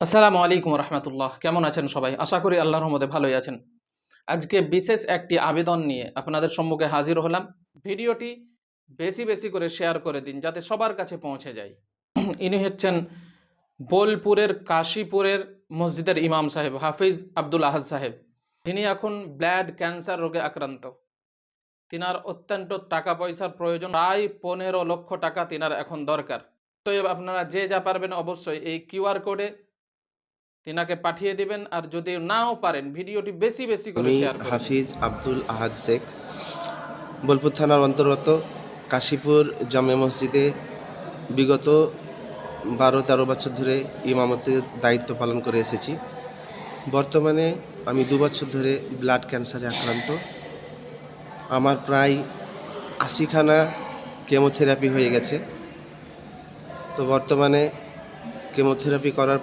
আসসালামু আলাইকুম রহমতুল্লাহ। কেমন আছেন সবাই? আশা করি আল্লাহর রহমতে ভালোই আছেন। আজকে বিশেষ একটি আবেদন নিয়ে আপনাদের সম্মুখে হাজির হলাম। ভিডিওটি বেশি বেশি করে শেয়ার করে দিন যাতে সবার কাছে পৌঁছে যায়। ইনি হচ্ছেন বোলপুরের কাশীপুরের মসজিদের ইমাম সাহেব হাফিজ আব্দুল আহাদ সাহেব, যিনি এখন ব্লাড ক্যান্সার রোগে আক্রান্ত। তিনার অত্যন্ত টাকা পয়সার প্রয়োজন, প্রায় 15 লক্ষ টাকা তিনার এখন দরকার। তো আপনারা যে যা পারবেন অবশ্যই এই কিউআর কোডে তিনাকে পাঠিয়ে দিবেন, আর যদি নাও পারেন ভিডিওটি বেশি বেশি করে আমি শেয়ার করুন। হাফিজ আব্দুল আহাদ শেখ, বোলপুর থানার অন্তর্গত কাশীপুর জামে মসজিদে বিগত 12-13 বছর ধরে ইমামতের দায়িত্ব পালন করে এসেছি। বর্তমানে আমি 2 বছর ধরে ব্লাড ক্যান্সারে আক্রান্ত। আমার প্রায় 80খানা কেমোথেরাপি হয়ে গেছে। তো বর্তমানে কেমোথেরাপি করার